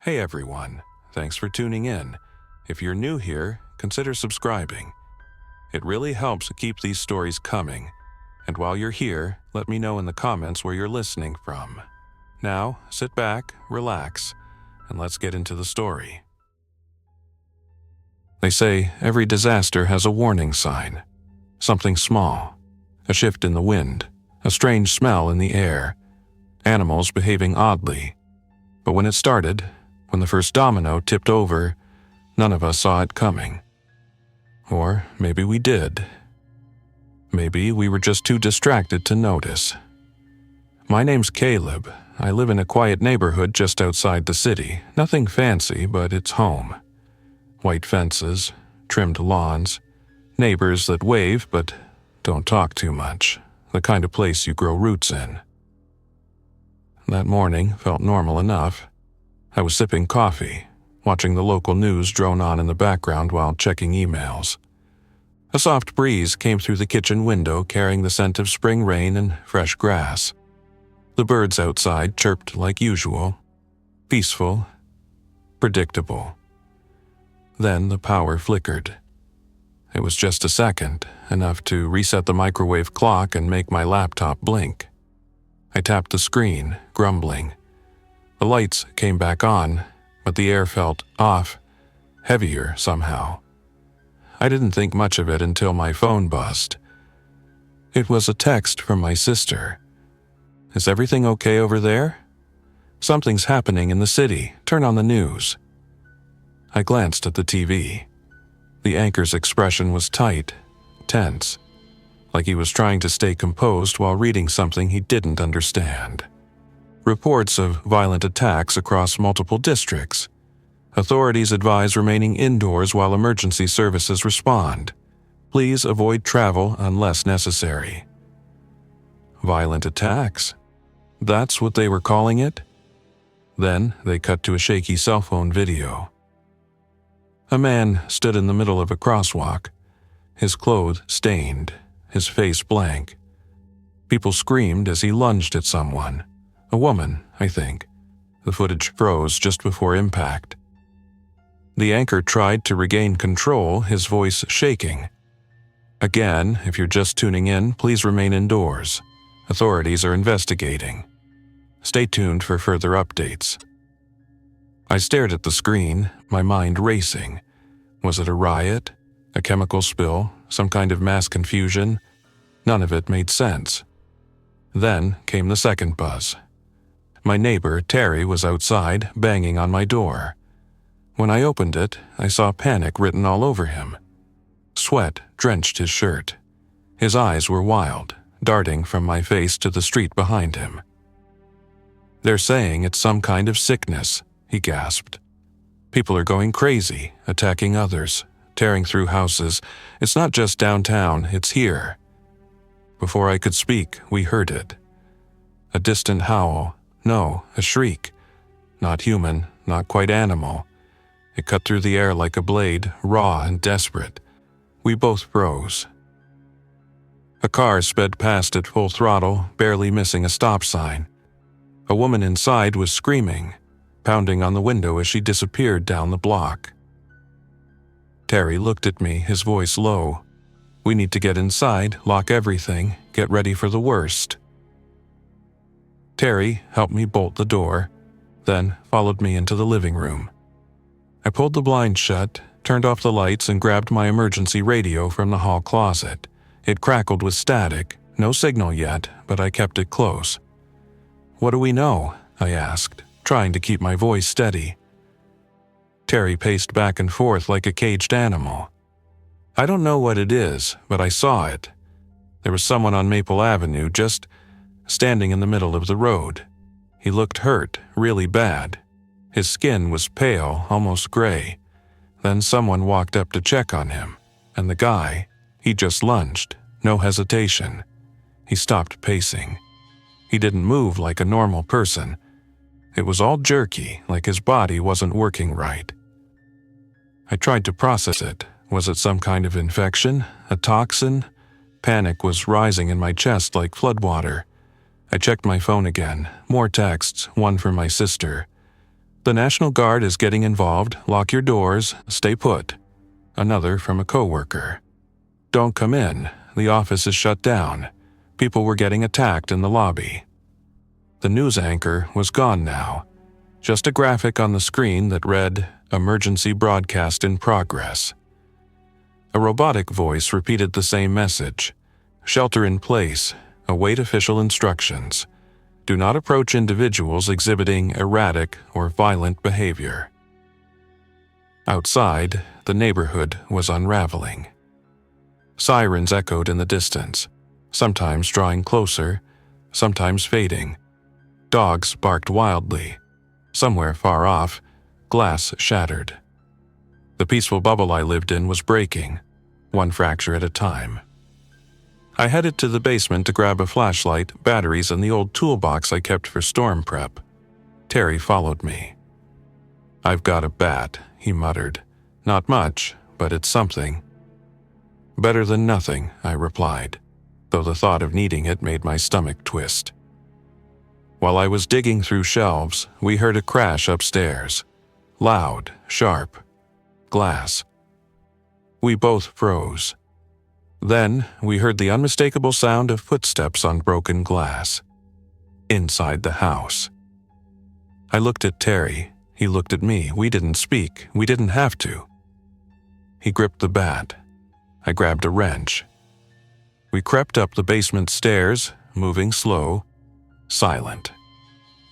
Hey everyone, thanks for tuning in. If you're new here, consider subscribing. It really helps keep these stories coming. And while you're here, let me know in the comments where you're listening from. Now, sit back, relax, and let's get into the story. They say every disaster has a warning sign. Something small, a shift in the wind, a strange smell in the air, animals behaving oddly. But when it started, when the first domino tipped over, none of us saw it coming. Or maybe we did. Maybe we were just too distracted to notice. My name's Caleb. I live in a quiet neighborhood just outside the city. Nothing fancy, but it's home. White fences, trimmed lawns, neighbors that wave but don't talk too much. The kind of place you grow roots in. That morning felt normal enough. I was sipping coffee, watching the local news drone on in the background while checking emails. A soft breeze came through the kitchen window carrying the scent of spring rain and fresh grass. The birds outside chirped like usual, peaceful, predictable. Then the power flickered. It was just a second, enough to reset the microwave clock and make my laptop blink. I tapped the screen, grumbling. The lights came back on, but the air felt off, heavier somehow. I didn't think much of it until my phone buzzed. It was a text from my sister. "Is everything okay over there? Something's happening in the city. Turn on the news." I glanced at the TV. The anchor's expression was tight, tense, like he was trying to stay composed while reading something he didn't understand. Reports of violent attacks across multiple districts. Authorities advise remaining indoors while emergency services respond. Please avoid travel unless necessary. Violent attacks? That's what they were calling it? Then they cut to a shaky cell phone video. A man stood in the middle of a crosswalk, his clothes stained, his face blank. People screamed as he lunged at someone. A woman, I think. The footage froze just before impact. The anchor tried to regain control, his voice shaking. "Again, if you're just tuning in, please remain indoors. Authorities are investigating. Stay tuned for further updates." I stared at the screen, my mind racing. Was it a riot? A chemical spill? Some kind of mass confusion? None of it made sense. Then came the second buzz. My neighbor, Terry, was outside, banging on my door. When I opened it, I saw panic written all over him. Sweat drenched his shirt. His eyes were wild, darting from my face to the street behind him. "They're saying it's some kind of sickness," he gasped. "People are going crazy, attacking others, tearing through houses. It's not just downtown, it's here." Before I could speak, we heard it. A distant howl. No, a shriek. Not human, not quite animal. It cut through the air like a blade, raw and desperate. We both froze. A car sped past at full throttle, barely missing a stop sign. A woman inside was screaming, pounding on the window as she disappeared down the block. Terry looked at me, his voice low. "We need to get inside, lock everything, get ready for the worst." Terry helped me bolt the door, then followed me into the living room. I pulled the blinds shut, turned off the lights, and grabbed my emergency radio from the hall closet. It crackled with static, no signal yet, but I kept it close. "What do we know?" I asked, trying to keep my voice steady. Terry paced back and forth like a caged animal. "I don't know what it is, but I saw it. There was someone on Maple Avenue just standing in the middle of the road. He looked hurt, really bad. His skin was pale, almost gray. Then someone walked up to check on him, and the guy, he just lunged, no hesitation. He stopped pacing. He didn't move like a normal person. It was all jerky, like his body wasn't working right." I tried to process it. Was it some kind of infection? A toxin? Panic was rising in my chest like floodwater. I checked my phone again. More texts, one from my sister. "The National Guard is getting involved. Lock your doors. Stay put." Another from a coworker. "Don't come in. The office is shut down. People were getting attacked in the lobby." The news anchor was gone now. Just a graphic on the screen that read, "Emergency broadcast in progress." A robotic voice repeated the same message. "Shelter in place. Await official instructions. Do not approach individuals exhibiting erratic or violent behavior." Outside, the neighborhood was unraveling. Sirens echoed in the distance, sometimes drawing closer, sometimes fading. Dogs barked wildly. Somewhere far off, glass shattered. The peaceful bubble I lived in was breaking, one fracture at a time. I headed to the basement to grab a flashlight, batteries, and the old toolbox I kept for storm prep. Terry followed me. "I've got a bat," he muttered. "Not much, but it's something." "Better than nothing," I replied, though the thought of needing it made my stomach twist. While I was digging through shelves, we heard a crash upstairs. Loud, sharp. Glass. We both froze. Then we heard the unmistakable sound of footsteps on broken glass. Inside the house. I looked at Terry. He looked at me. We didn't speak. We didn't have to. He gripped the bat. I grabbed a wrench. We crept up the basement stairs, moving slow, silent.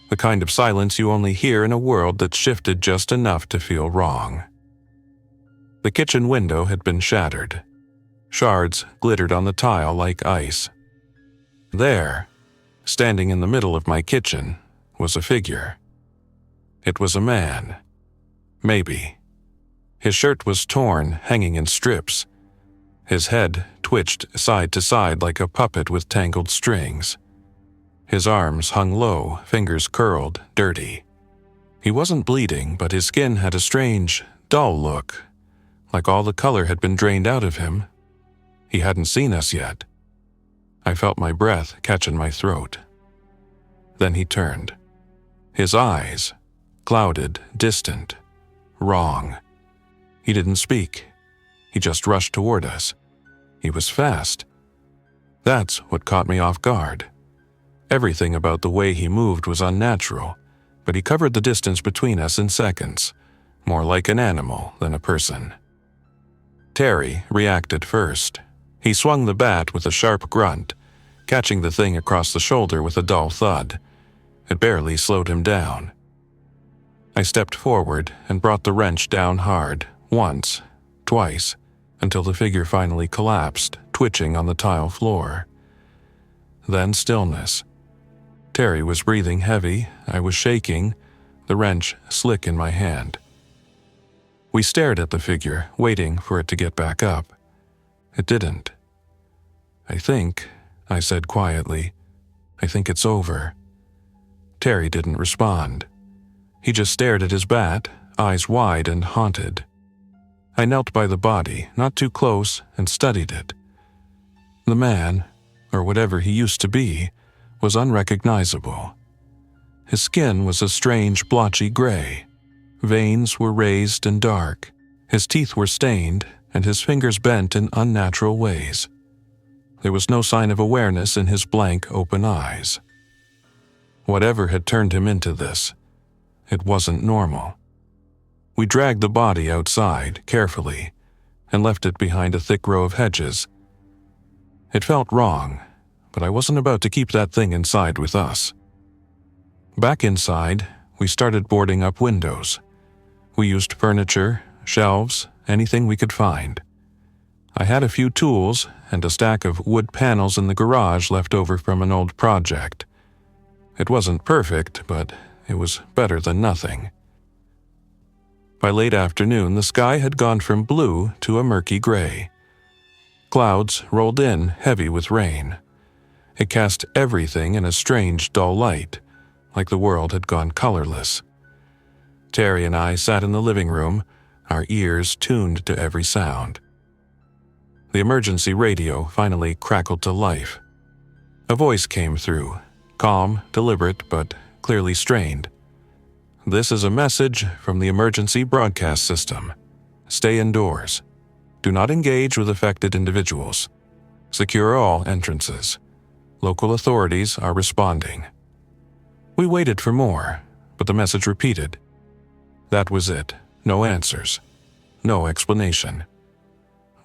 The kind of silence you only hear in a world that shifted just enough to feel wrong. The kitchen window had been shattered. Shards glittered on the tile like ice. There, standing in the middle of my kitchen, was a figure. It was a man. Maybe. His shirt was torn, hanging in strips. His head twitched side to side like a puppet with tangled strings. His arms hung low, fingers curled, dirty. He wasn't bleeding, but his skin had a strange, dull look, like all the color had been drained out of him. He hadn't seen us yet. I felt my breath catch in my throat. Then he turned. His eyes, clouded, distant, wrong. He didn't speak. He just rushed toward us. He was fast. That's what caught me off guard. Everything about the way he moved was unnatural, but he covered the distance between us in seconds, more like an animal than a person. Terry reacted first. He swung the bat with a sharp grunt, catching the thing across the shoulder with a dull thud. It barely slowed him down. I stepped forward and brought the wrench down hard, once, twice, until the figure finally collapsed, twitching on the tile floor. Then stillness. Terry was breathing heavy, I was shaking, the wrench slick in my hand. We stared at the figure, waiting for it to get back up. It didn't. I said quietly, I think it's over. Terry didn't respond. He just stared at his bat, eyes wide and haunted. I knelt by the body, not too close, and studied it. The man, or whatever he used to be, was unrecognizable. His skin was a strange blotchy gray. Veins were raised and dark. His teeth were stained, and his fingers bent in unnatural ways. There was no sign of awareness in his blank, open eyes. Whatever had turned him into this, it wasn't normal. We dragged the body outside, carefully, and left it behind a thick row of hedges. It felt wrong, but I wasn't about to keep that thing inside with us. Back inside, we started boarding up windows. We used furniture, shelves, anything we could find. I had a few tools and a stack of wood panels in the garage left over from an old project. It wasn't perfect, but it was better than nothing. By late afternoon, the sky had gone from blue to a murky gray. Clouds rolled in, heavy with rain. It cast everything in a strange, dull light, like the world had gone colorless. Terry and I sat in the living room, our ears tuned to every sound. The emergency radio finally crackled to life. A voice came through, calm, deliberate, but clearly strained. This is a message from the emergency broadcast system. Stay indoors. Do not engage with affected individuals. Secure all entrances. Local authorities are responding." We waited for more, but the message repeated. That was it. No answers. No explanation.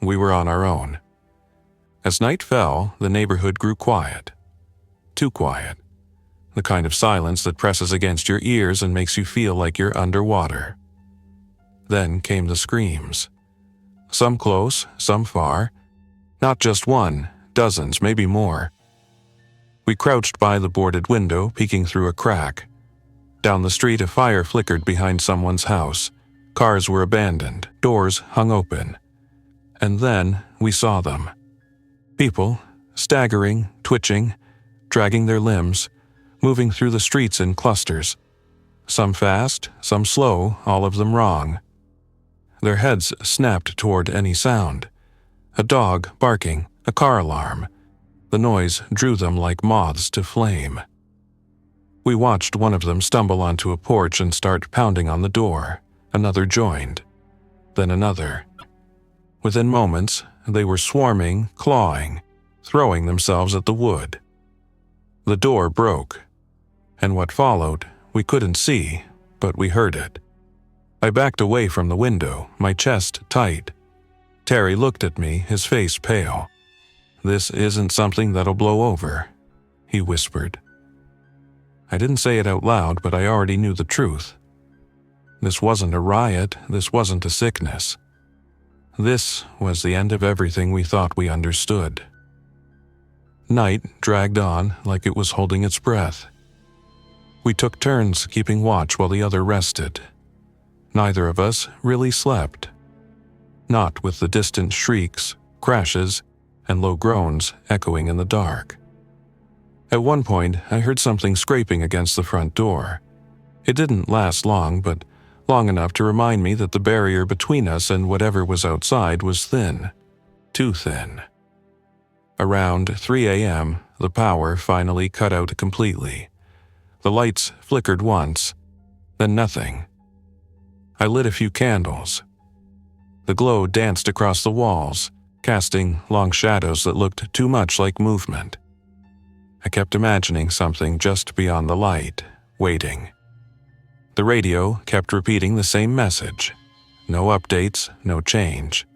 We were on our own. As night fell, the neighborhood grew quiet. Too quiet. The kind of silence that presses against your ears and makes you feel like you're underwater. Then came the screams. Some close, some far. Not just one, dozens, maybe more. We crouched by the boarded window, peeking through a crack. Down the street, a fire flickered behind someone's house. Cars were abandoned, doors hung open. And then we saw them. People, staggering, twitching, dragging their limbs, moving through the streets in clusters. Some fast, some slow, all of them wrong. Their heads snapped toward any sound. A dog barking, a car alarm. The noise drew them like moths to flame. We watched one of them stumble onto a porch and start pounding on the door. Another joined. Then another. Within moments, they were swarming, clawing, throwing themselves at the wood. The door broke, and what followed, we couldn't see, but we heard it. I backed away from the window, my chest tight. Terry looked at me, his face pale. "This isn't something that'll blow over," he whispered. I didn't say it out loud, but I already knew the truth. This wasn't a riot, this wasn't a sickness. This was the end of everything we thought we understood. Night dragged on like it was holding its breath. We took turns keeping watch while the other rested. Neither of us really slept. Not with the distant shrieks, crashes, and low groans echoing in the dark. At one point, I heard something scraping against the front door. It didn't last long, but long enough to remind me that the barrier between us and whatever was outside was thin. Too thin. Around 3 a.m., the power finally cut out completely. The lights flickered once, then nothing. I lit a few candles. The glow danced across the walls, casting long shadows that looked too much like movement. I kept imagining something just beyond the light, waiting. The radio kept repeating the same message. No updates, no change.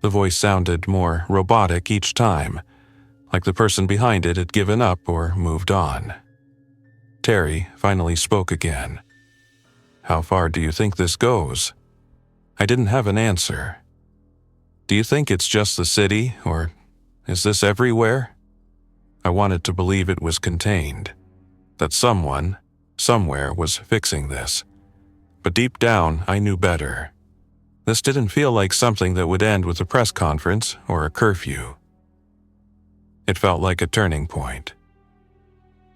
The voice sounded more robotic each time, like the person behind it had given up or moved on. Terry finally spoke again. "How far do you think this goes?" I didn't have an answer. "Do you think it's just the city, or is this everywhere?" I wanted to believe it was contained, that someone, somewhere was fixing this. But deep down, I knew better. This didn't feel like something that would end with a press conference or a curfew. It felt like a turning point.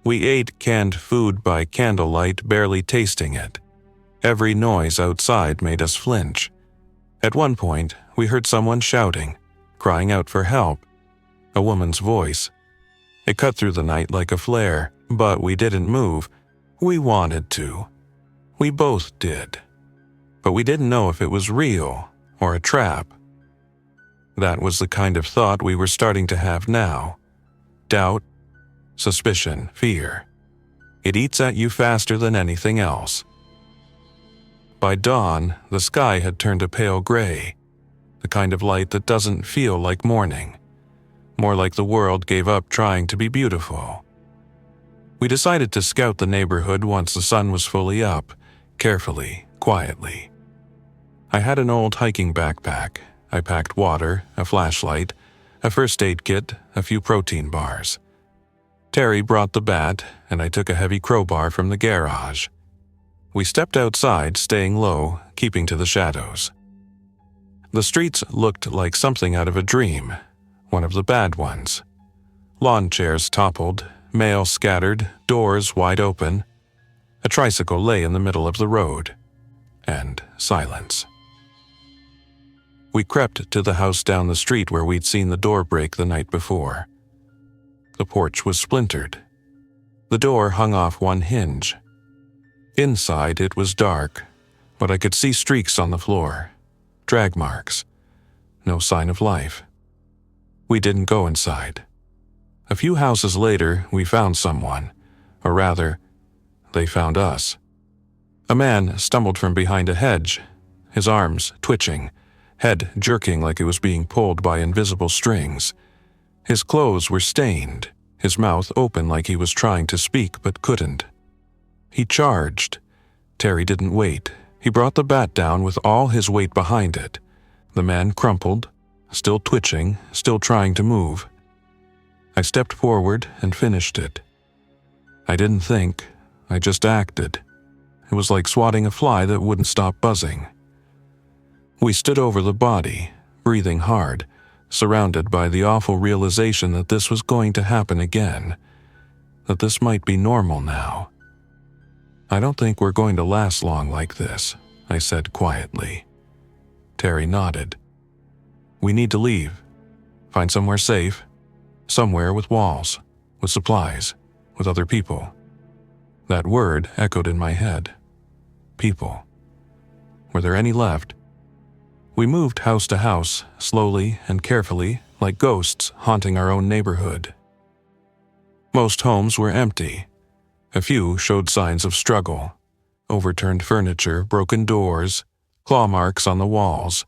We ate canned food by candlelight, barely tasting it. Every noise outside made us flinch. At one point, we heard someone shouting, crying out for help. A woman's voice. It cut through the night like a flare, but we didn't move. We wanted to. We both did. But we didn't know if it was real or a trap. That was the kind of thought we were starting to have now. Doubt, suspicion, fear. It eats at you faster than anything else. By dawn, the sky had turned a pale gray, the kind of light that doesn't feel like morning, more like the world gave up trying to be beautiful. We decided to scout the neighborhood once the sun was fully up, carefully, quietly. I had an old hiking backpack. I packed water, a flashlight, a first aid kit, a few protein bars. Terry brought the bat, and I took a heavy crowbar from the garage. We stepped outside, staying low, keeping to the shadows. The streets looked like something out of a dream, one of the bad ones. Lawn chairs toppled, mail scattered, doors wide open. A tricycle lay in the middle of the road. And silence. We crept to the house down the street where we'd seen the door break the night before. The porch was splintered. The door hung off one hinge. Inside, it was dark, but I could see streaks on the floor, drag marks, no sign of life. We didn't go inside. A few houses later, we found someone, or rather, they found us. A man stumbled from behind a hedge, his arms twitching, head jerking like it was being pulled by invisible strings. His clothes were stained, his mouth open like he was trying to speak but couldn't. He charged. Terry didn't wait. He brought the bat down with all his weight behind it. The man crumpled, still twitching, still trying to move. I stepped forward and finished it. I didn't think, I just acted. It was like swatting a fly that wouldn't stop buzzing. We stood over the body, breathing hard, surrounded by the awful realization that this was going to happen again, that this might be normal now. "I don't think we're going to last long like this," I said quietly. Terry nodded. "We need to leave. Find somewhere safe. Somewhere with walls, with supplies, with other people." That word echoed in my head. People. Were there any left? We moved house to house, slowly and carefully, like ghosts haunting our own neighborhood. Most homes were empty. A few showed signs of struggle. Overturned furniture, broken doors, claw marks on the walls.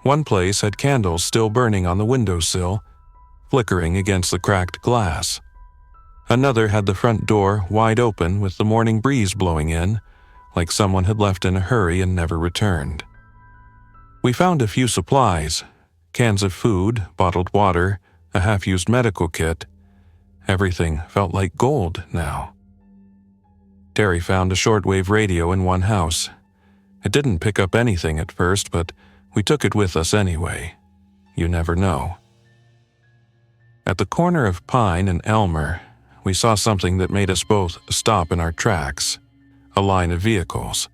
One place had candles still burning on the windowsill, flickering against the cracked glass. Another had the front door wide open with the morning breeze blowing in, like someone had left in a hurry and never returned. We found a few supplies, cans of food, bottled water, a half-used medical kit. Everything felt like gold now. Terry found a shortwave radio in one house. It didn't pick up anything at first, but we took it with us anyway. You never know. At the corner of Pine and Elmer, we saw something that made us both stop in our tracks. A line of vehicles,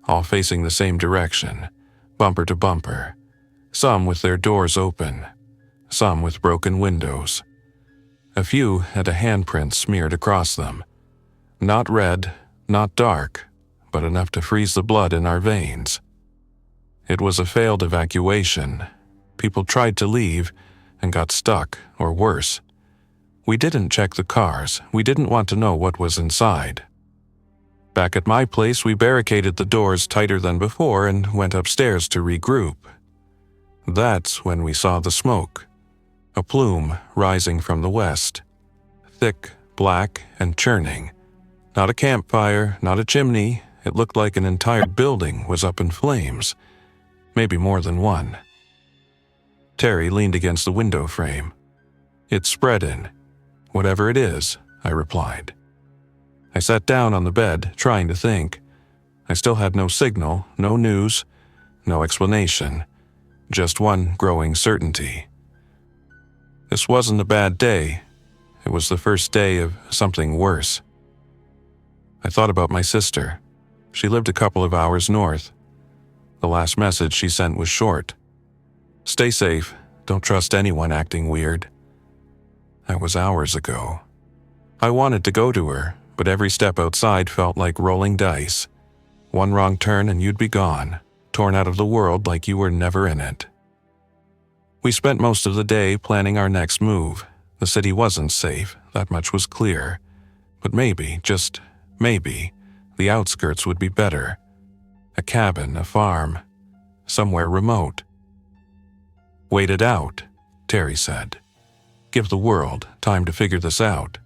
all facing the same direction, bumper to bumper, some with their doors open, some with broken windows. A few had a handprint smeared across them. Not red, not dark, but enough to freeze the blood in our veins. It was a failed evacuation. People tried to leave and got stuck, or worse. We didn't check the cars. We didn't want to know what was inside. Back at my place, we barricaded the doors tighter than before and went upstairs to regroup. That's when we saw the smoke. A plume rising from the west. Thick, black, and churning. Not a campfire, not a chimney. It looked like an entire building was up in flames. Maybe more than one. Terry leaned against the window frame. "It's spreading. Whatever it is," I replied. I sat down on the bed, trying to think. I still had no signal, no news, no explanation. Just one growing certainty. This wasn't a bad day. It was the first day of something worse. I thought about my sister. She lived a couple of hours north. The last message she sent was short. "Stay safe. Don't trust anyone acting weird." That was hours ago. I wanted to go to her, but every step outside felt like rolling dice. One wrong turn and you'd be gone, torn out of the world like you were never in it. We spent most of the day planning our next move. The city wasn't safe, that much was clear. But maybe, just maybe, the outskirts would be better. A cabin, a farm, somewhere remote. "Wait it out," Terry said. "Give the world time to figure this out."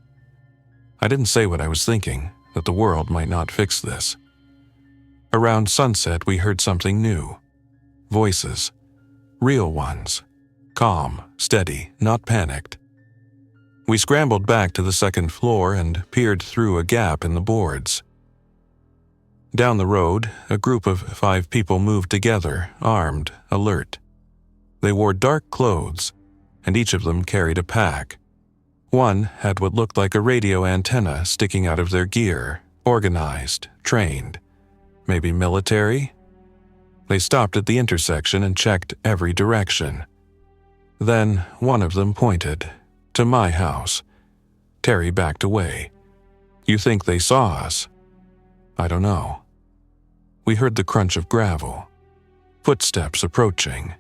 I didn't say what I was thinking, that the world might not fix this. Around sunset, we heard something new. Voices. Real ones. Calm, steady, not panicked. We scrambled back to the second floor and peered through a gap in the boards. Down the road, a group of 5 people moved together, armed, alert. They wore dark clothes, and each of them carried a pack. One had what looked like a radio antenna sticking out of their gear, organized, trained. Maybe military? They stopped at the intersection and checked every direction. Then one of them pointed, to my house. Terry backed away. "You think they saw us?" I don't know. We heard the crunch of gravel, footsteps approaching,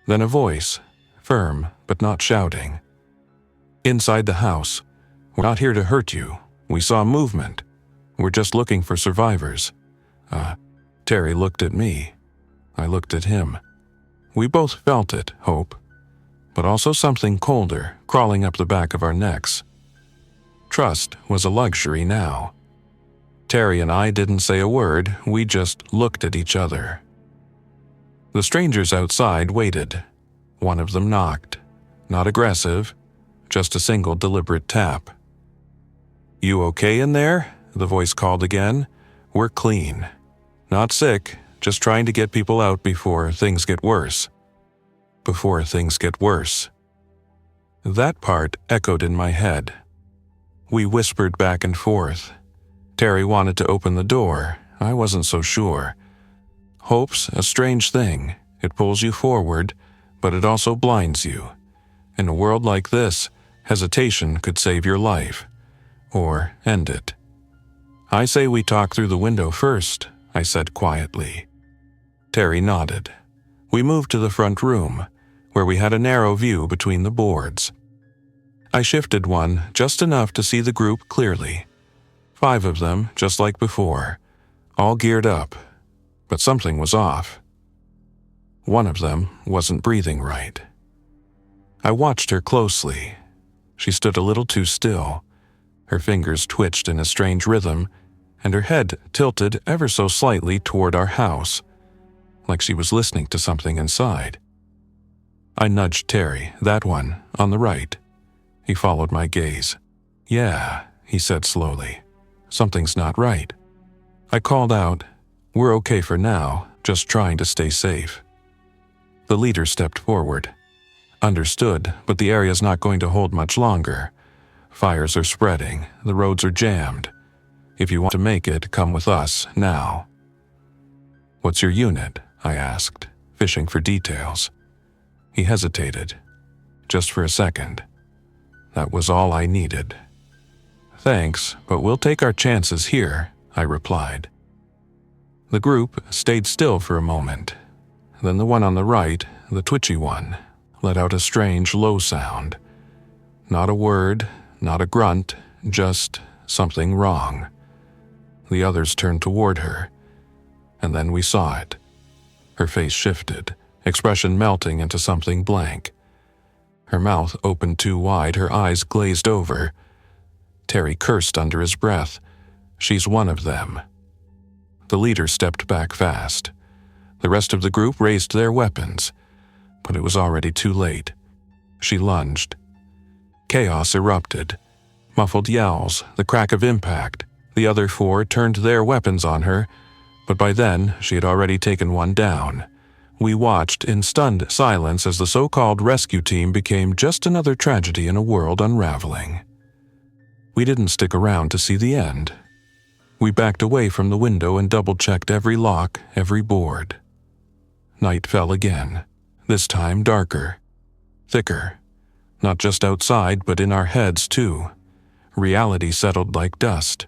then a voice, firm but not shouting. Inside the house, we're not here to hurt you. We saw movement. We're just looking for survivors. Terry looked at me. I looked at him. We both felt it, hope, but also something colder crawling up the back of our necks. Trust was a luxury now. Terry and I didn't say a word, we just looked at each other. The strangers outside waited. One of them knocked. Not aggressive, just a single deliberate tap. "You okay in there?" the voice called again. "We're clean. Not sick, just trying to get people out before things get worse." Before things get worse. That part echoed in my head. We whispered back and forth. Terry wanted to open the door. I wasn't so sure. Hope's a strange thing. It pulls you forward, but it also blinds you. In a world like this, hesitation could save your life. Or end it. "I say we talk through the window first," I said quietly. Terry nodded. We moved to the front room, where we had a narrow view between the boards. I shifted one just enough to see the group clearly. 5 of them, just like before, all geared up, but something was off. One of them wasn't breathing right. I watched her closely. She stood a little too still. Her fingers twitched in a strange rhythm, and her head tilted ever so slightly toward our house, like she was listening to something inside. I nudged Terry, "That one, on the right." He followed my gaze. "Yeah," he said slowly. "Something's not right." I called out, "We're okay for now, just trying to stay safe." The leader stepped forward. "Understood, but the area's not going to hold much longer. Fires are spreading, the roads are jammed. If you want to make it, come with us, now." "What's your unit?" I asked, fishing for details. He hesitated, just for a second. That was all I needed. "Thanks, but we'll take our chances here," I replied. The group stayed still for a moment. Then the one on the right, the twitchy one, let out a strange low sound. Not a word, not a grunt, just something wrong. The others turned toward her, and then we saw it. Her face shifted, expression melting into something blank. Her mouth opened too wide, her eyes glazed over. Terry cursed under his breath. "She's one of them." The leader stepped back fast. The rest of the group raised their weapons, but it was already too late. She lunged. Chaos erupted. Muffled yells, the crack of impact. The other 4 turned their weapons on her, but by then she had already taken one down. We watched in stunned silence as the so-called rescue team became just another tragedy in a world unraveling. We didn't stick around to see the end. We backed away from the window and double-checked every lock, every board. Night fell again, this time darker, thicker, not just outside but in our heads too. Reality settled like dust.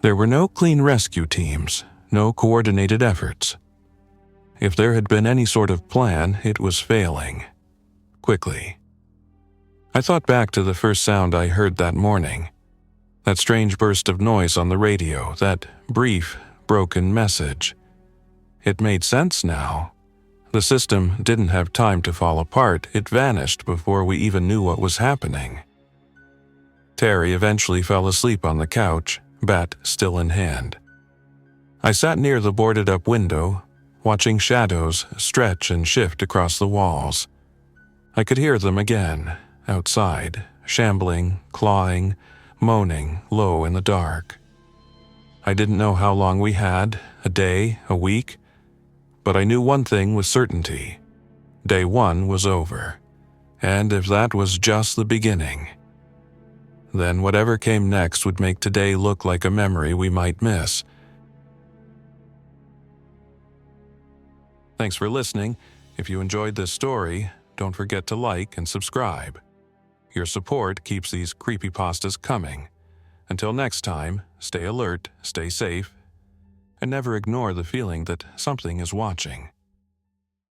There were no clean rescue teams, no coordinated efforts. If there had been any sort of plan, it was failing. Quickly. I thought back to the first sound I heard that morning. That strange burst of noise on the radio, that brief, broken message. It made sense now. The system didn't have time to fall apart, it vanished before we even knew what was happening. Terry eventually fell asleep on the couch, bat still in hand. I sat near the boarded-up window, watching shadows stretch and shift across the walls. I could hear them again, outside, shambling, clawing, moaning low in the dark. I didn't know how long we had, a day, a week, but I knew one thing with certainty. Day 1 was over, and if that was just the beginning, then whatever came next would make today look like a memory we might miss. Thanks for listening. If you enjoyed this story, don't forget to like and subscribe. Your support keeps these creepypastas coming. Until next time, stay alert, stay safe, and never ignore the feeling that something is watching.